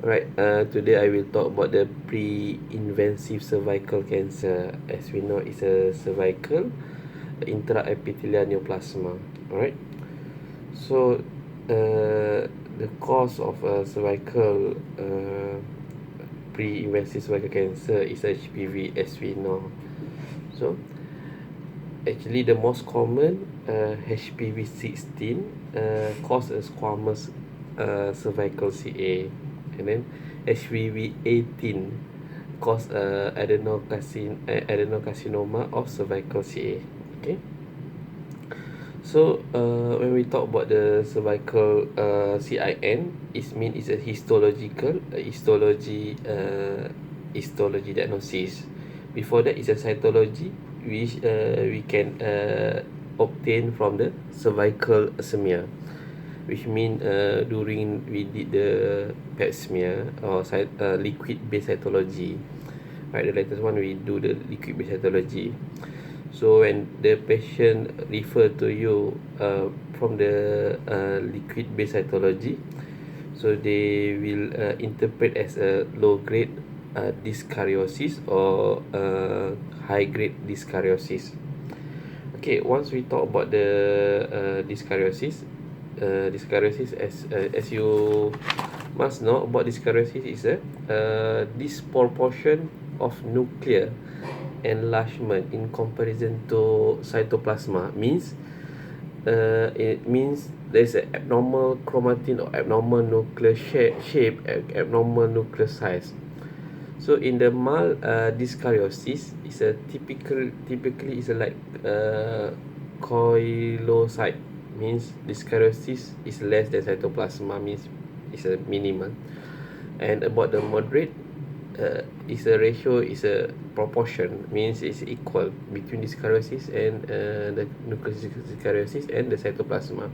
Right, today I will talk about the pre-invasive cervical cancer. As we know, it's a cervical intraepithelial neoplasma. Alright, so the cause of cervical pre-invasive cervical cancer is HPV, as we know. So actually, the most common HPV 16 causes squamous cervical CA, and then HPV 18 cause adenocarcinoma of cervical CA. Okay, so when we talk about the cervical CIN, it means it's a histology diagnosis. Before that is a cytology, which we can obtain from the cervical smear, which mean during we did the pap smear or liquid based cytology. Right, the latest one we do the liquid based cytology. So when the patient refer to you from the liquid based cytology, so they will interpret as a low grade dyskaryosis or high grade dyskaryosis. Okay, once we talk about the dyskaryosis, as you must know about dyskaryosis, is a disproportion of nuclear enlargement in comparison to cytoplasma. It means there's an abnormal chromatin or abnormal nuclear shape, abnormal nuclear size. So in the mild dyskaryosis, is a typically is a like coilocyte, means dyskaryosis is less than cytoplasma, means is a minimal. And about the moderate, is a ratio, is a proportion, means it's equal between dyskaryosis and the nucleus dyskaryosis and the cytoplasma.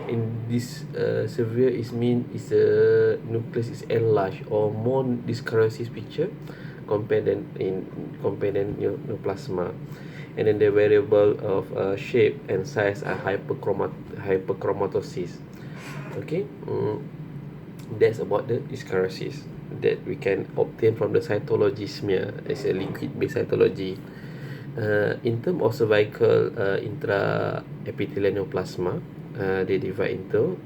In this severe, is mean is a nucleus is enlarged or more dyskaryosis picture compared than neoplasma. And then the variable of shape and size are hyperchromatosis. Okay, that's about the dyskaryosis that we can obtain from the cytology smear as a liquid based cytology. In terms of cervical intraepithelial neoplasma, they divide into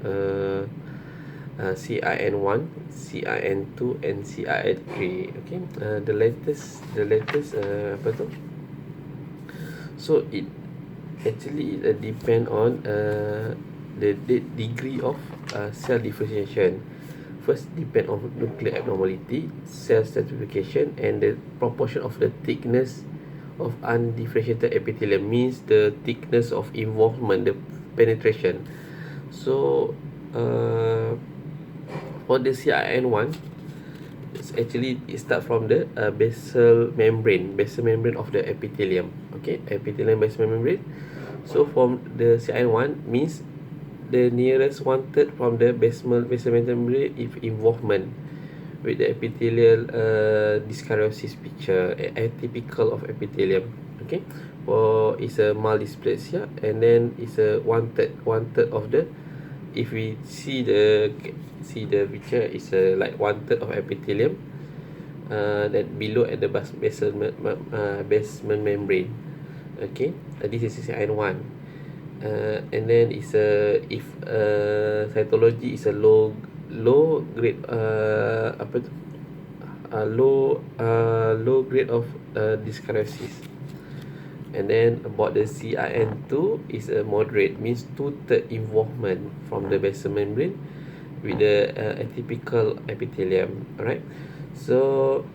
CIN1, CIN2 and CIN3. Okay, the latest apa tu, so it actually depend on the degree of cell differentiation. First, depend on nuclear abnormality, cell stratification, and the proportion of the thickness of undifferentiated epithelium, means the thickness of involvement, the penetration. So for the CIN1, it's actually it start from the basal membrane of the epithelium. Okay, epithelium basal membrane. So from the CIN1 means the nearest 1/3 from the basal membrane if involvement with the epithelial dyskaryosis picture, atypical of epithelium. Okay, for is a mild dysplasia, and then is a 1/3 of the, if we see the picture, is a like 1/3 of epithelium that below at the basement membrane. Okay, this is CIN1. And then is a, if cytology is a low grade apa tu, low grade of dyskaryosis. And then about the CIN2 is a moderate, means 2/3 involvement from the basal membrane with the atypical epithelium. Alright, so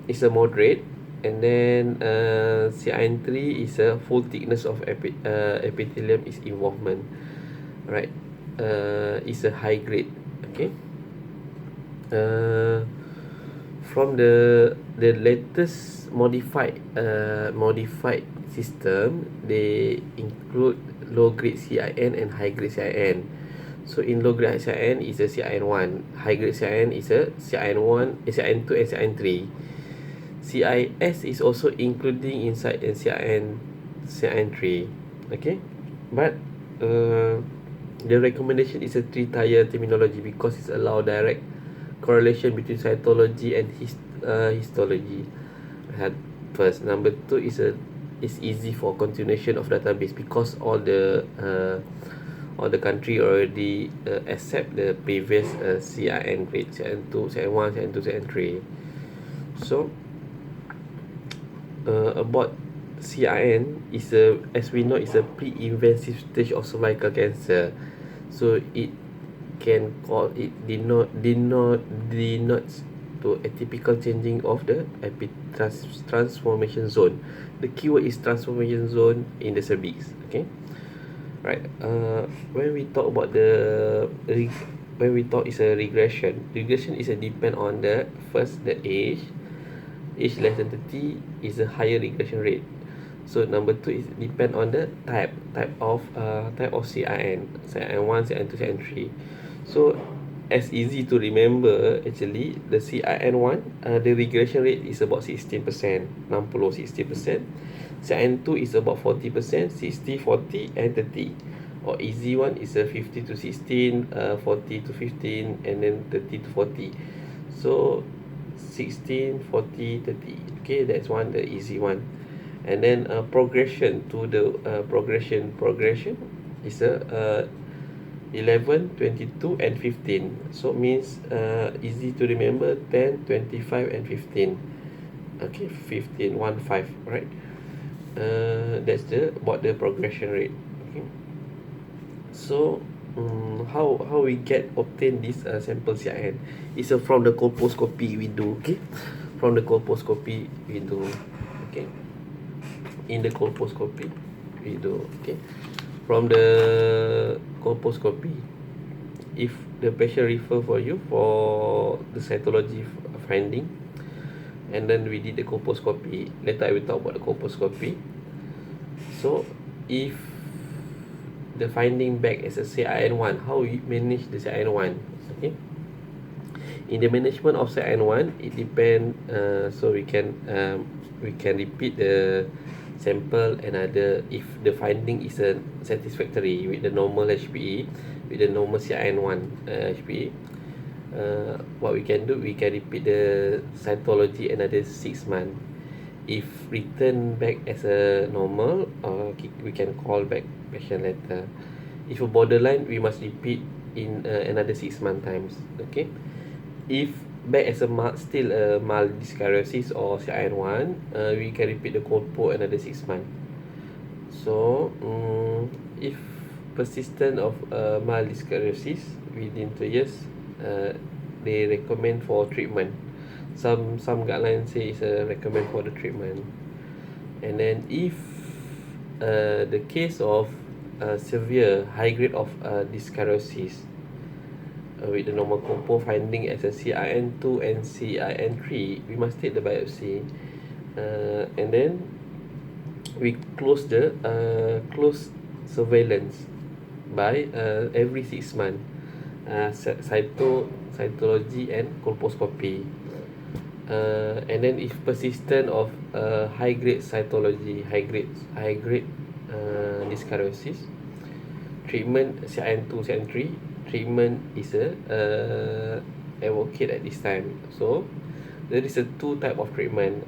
it's a moderate. And then CIN3 is a full thickness of epithelium is involvement. Right, is a high grade. Okay, from the latest modified system, they include low grade CIN and high grade CIN. So in low grade CIN is a CIN1, high grade CIN is a CIN1, CIN2 and CIN3. CIS is also including inside CIN3. Okay, but the recommendation is a 3-tier terminology because it's allow direct correlation between cytology and histology. Had first. Number two is easy for continuation of database because all the country already accept the previous CIN grade, CIN2, CIN1, CIN2, CIN3. So about CIN is as we know, is a pre-invasive stage of cervical cancer. So it can call it denotes to atypical changing of the transformation zone. The keyword is transformation zone in the cervix. Okay, right. When we talk about when we talk is a regression. Regression is a depend on the first the age less than 30 is a higher regression rate. So number two is depend on the type of CIN, CIN1, CIN2, CIN3. So as easy to remember, actually the CIN1 the regression rate is about 16%, 60%. CIN2 is about 40%, 60, 40 and 30. Or easy one is a 50 to 16, 40 to 15 and then 30 to 40. So 16, 40, 30. Okay, that's one, the easy one. And then progression to the progression is a 11, 22 and 15. So means easy to remember 10, 25 and 15. Okay, 15, 1, 5, right? That's about the progression rate. Okay. So how we obtain this sample CIN is from the colposcopy we do. Okay, from the colposcopy we do. Okay, in the colposcopy we do. Okay, from the colposcopy, if the patient refer for you for the cytology finding, and then we did the colposcopy. Later I will talk about the colposcopy. So if the finding back as a CIN1, how we manage the CIN1? Okay, in the management of CIN1, it depend. So we can repeat the sample another if the finding is satisfactory with the normal HPE, with the normal CIN1 HPE. What we can do, we can repeat the cytology another 6 months. If return back as a normal, we can call back patient later. If a borderline, we must repeat in another 6 month times. Okay, if back as a still a mild dyskaryosis or CIN1, we can repeat the colpo another 6 months. So if persistent of mild dyskaryosis within 2 years, they recommend for treatment. Some guidelines say is recommend for the treatment. And then if the case of severe high grade of dyskaryosis with the normal compo finding as a CIN2 and CIN3, we must take the biopsy, and then we close the surveillance by every 6 months, cytology and colposcopy. And then if persistent of high grade cytology, high grade dyskaryosis, treatment CIN2, CIN3, treatment is advocate at this time. So there is a two type of treatment.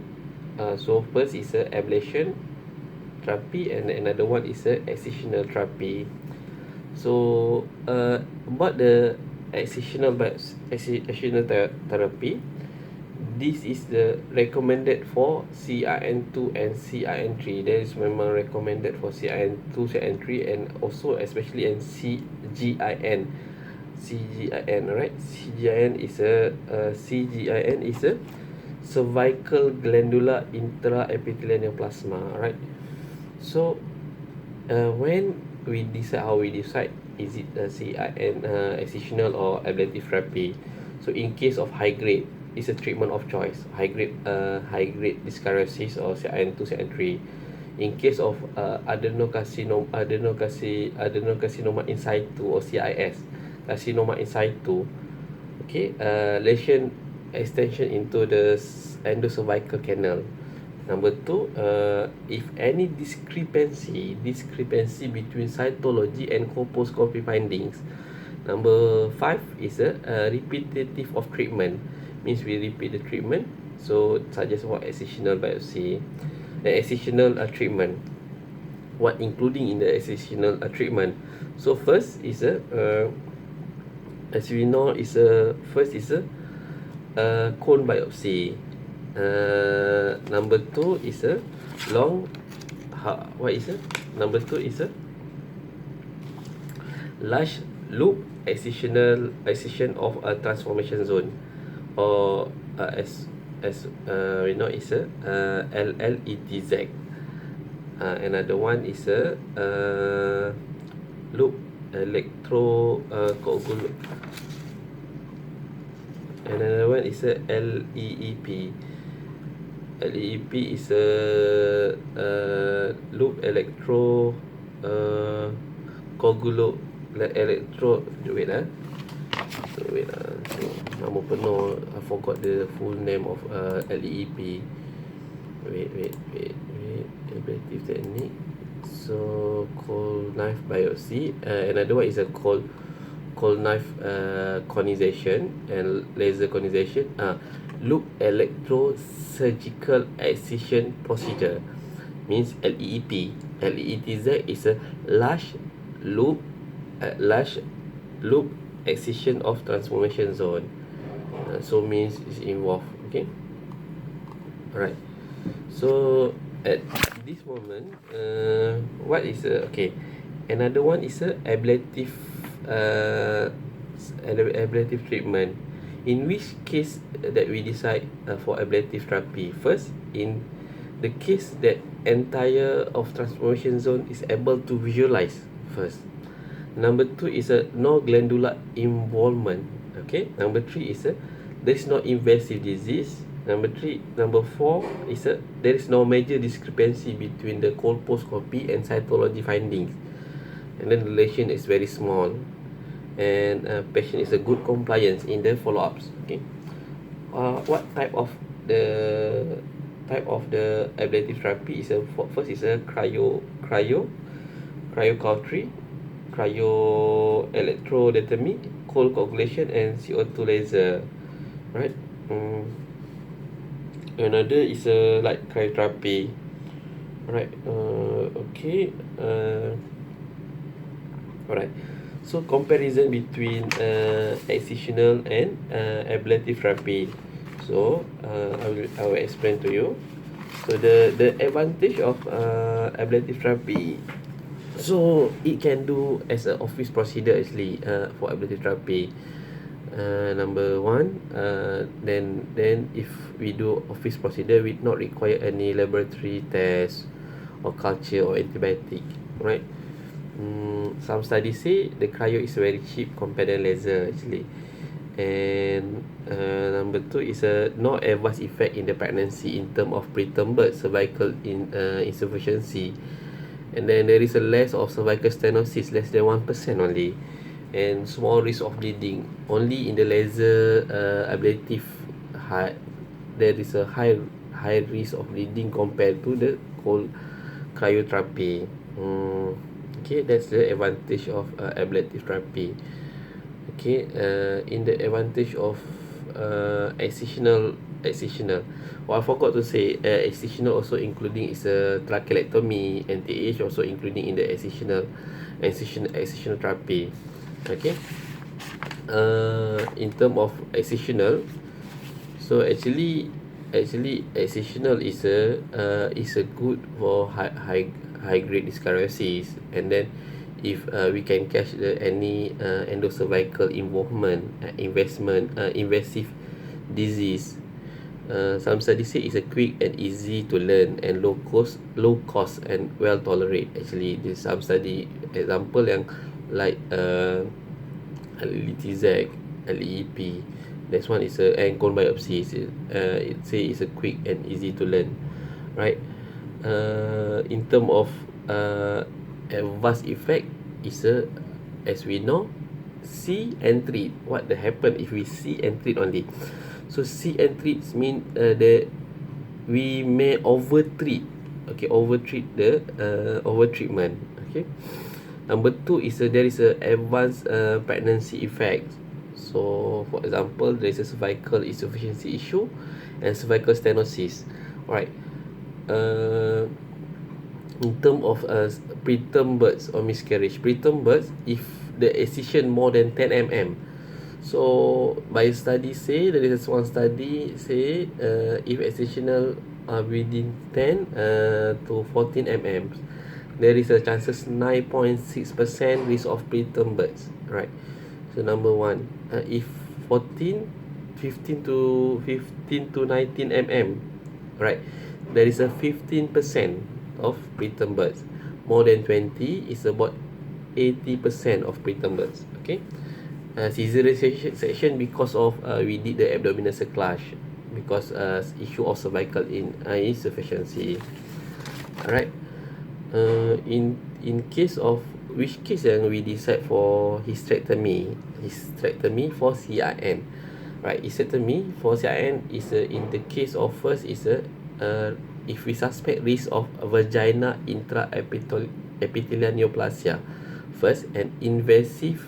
So first is a ablation therapy and another one is a excisional therapy. So about the excisional therapy, this is the recommended for CIN2 and CIN3. That is memang recommended for CIN2, CIN3 and also especially in CGIN. Right? CGIN is a cervical glandular intraepithelial neoplasma, right? So when we decide, how we decide, is it a CIN excisional or ablative therapy? So in case of high grade, is a treatment of choice, high grade dyskaryosis or CIN2, CIN3. In case of adenocarcinoma in situ or CIS, carcinoma in situ, okay, lesion extension into the endocervical canal. Number two, if any discrepancy between cytology and colposcopy findings, Number 5 is a repetitive of treatment, means we repeat the treatment. So suggest what excisional biopsy, the excisional treatment, what including in the excisional treatment. So first is as we know is a cone biopsy. Number 2 is a long what is it? Number 2 is a large loop excision of a transformation zone, or as we know is a LLETZ. Another one is a loop electro coagulation. Another one is a LEEP. LEEP is a loop electro coagulo electro. Wait so, nama penuh, I forgot the full name of LEEP. Wait ablative technique. So cold knife biopsy. Another one is a cold knife conization and laser conization. Loop electrosurgical excision procedure, means LEEP. LEETZ is a large loop excision of transformation zone. So means is involved. Okay. Alright. So at this moment, what is okay? Another one is a ablative treatment. In which case that we decide for ablative therapy? First, in the case that entire of transformation zone is able to visualize first. Number 2 is a no glandular involvement. Okay. Number 3 is a there is no invasive disease. Number 4 is a there is no major discrepancy between the colposcopy and cytology findings, and then the relation is very small, and patient is a good compliance in the follow-ups. Okay. What type of the ablative therapy is first is a cryoculture, cryoelectrodetermy, cold coagulation, and CO2 laser. Right. Another is a like cryotherapy. Right. Okay. Alright. So comparison between excisional and ablative therapy. So I will explain to you. So the advantage of ablative therapy. So it can do as an office procedure actually for ablative therapy. Number 1, then if we do office procedure, we not require any laboratory test or culture or antibiotic, right? Some studies say the cryo is very cheap compared to laser actually. And number 2 is a no adverse effect in the pregnancy in term of preterm birth, cervical insufficiency, and then there is a less of cervical stenosis, less than 1% only, and small risk of bleeding. Only in the laser ablative there is a high risk of bleeding compared to the cold cryotherapy. Okay, that's the advantage of ablative therapy. Okay, in the advantage of excisional. I forgot to say, excisional also including is a trachelectomy, anti-age also including in the excisional therapy. Okay. In term of excisional, so actually excisional is a good for high grade dyskaryosis, and then if we can catch any endocervical involvement, invasive disease. Some studies say it's a quick and easy to learn and low cost and well tolerate. Actually, there's some study example yang like LETZ, LEEP. Next one is a cone biopsy. It say it's a quick and easy to learn, right? In term of adverse effect is as we know, see and treat. What the happen if we see and treat only? So see and treat mean that we may over treatment. Okay. Number two is there is a advanced pregnancy effect. So, for example, there is a cervical insufficiency issue and cervical stenosis. Alright. Uh, in terms of preterm births or miscarriage, preterm births, if the excision more than 10 mm. So by study say, there is one study say, if excisional are within 10 to 14 mm, there is a chances 9.6% risk of preterm births. Right. So number one, if 14, 15 to 19 mm, right, there is a 15% of preterm births. More than 20 is about 80% of preterm births. Okay. Cesarean section because of we did the abdominal circlage because issue of cervical insufficiency. Alright. In case of which case yang we decide for hysterectomy for CIN. Right, hysterectomy for CIN is in the case of first is if we suspect risk of vagina intraepithelial neoplasia. First, an invasive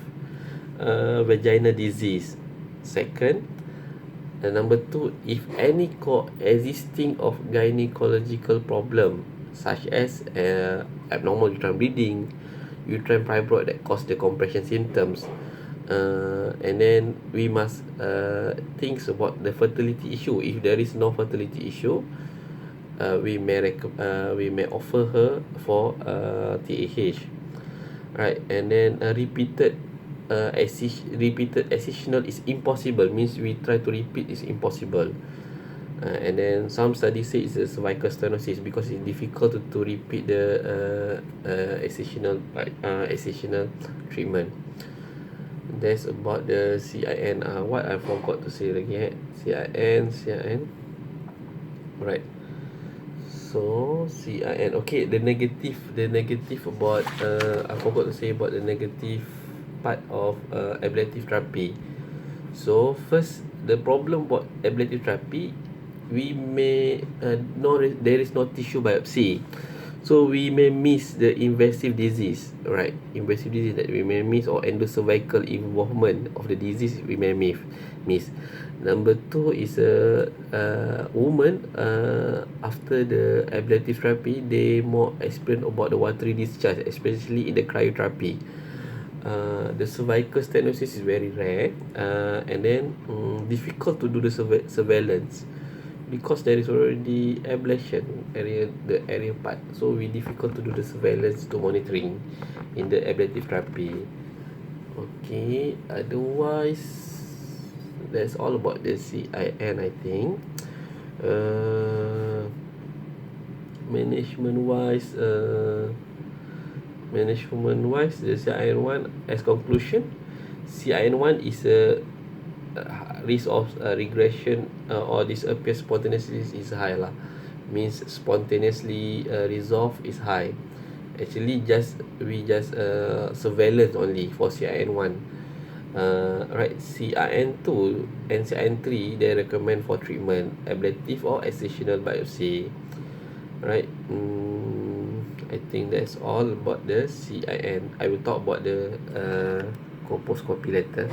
vagina disease. Second, number two, if any coexisting of gynecological problem such as abnormal uterine bleeding, uterine fibroid that cause the compression symptoms, and then we must think about the fertility issue. If there is no fertility issue, we may offer her for TAH, right? And then repeated excisional is impossible, means we try to repeat is impossible. And then some studies say it's a cervical stenosis because it's difficult to repeat the excisional treatment. That's about the CIN. What I forgot to say lagi CIN. Right. So CIN. Okay, the negative about I forgot to say about the negative part of ablative therapy. So first, the problem about ablative therapy, we may there is no tissue biopsy, so we may miss the invasive disease. Right, invasive disease that we may miss, or endocervical involvement of the disease we may miss. Number two is a woman after the ablative therapy, they more experienced about the watery discharge, especially in the cryotherapy. The cervical stenosis is very rare, and then difficult to do the surveillance because there is already ablation the area part, so we difficult to do the surveillance to monitoring in the ablative therapy. Okay, otherwise that's all about the CIN, I think. Management wise, the CIN1, as conclusion, CIN1 is a risk of regression or disappear spontaneously is high lah. Means spontaneously resolve is high. Actually we just surveillance only for CIN1. Right, CIN2 and CIN3 they recommend for treatment ablative or excisional biopsy. Right. I think that's all about the CIN. I will talk about the colposcopy later.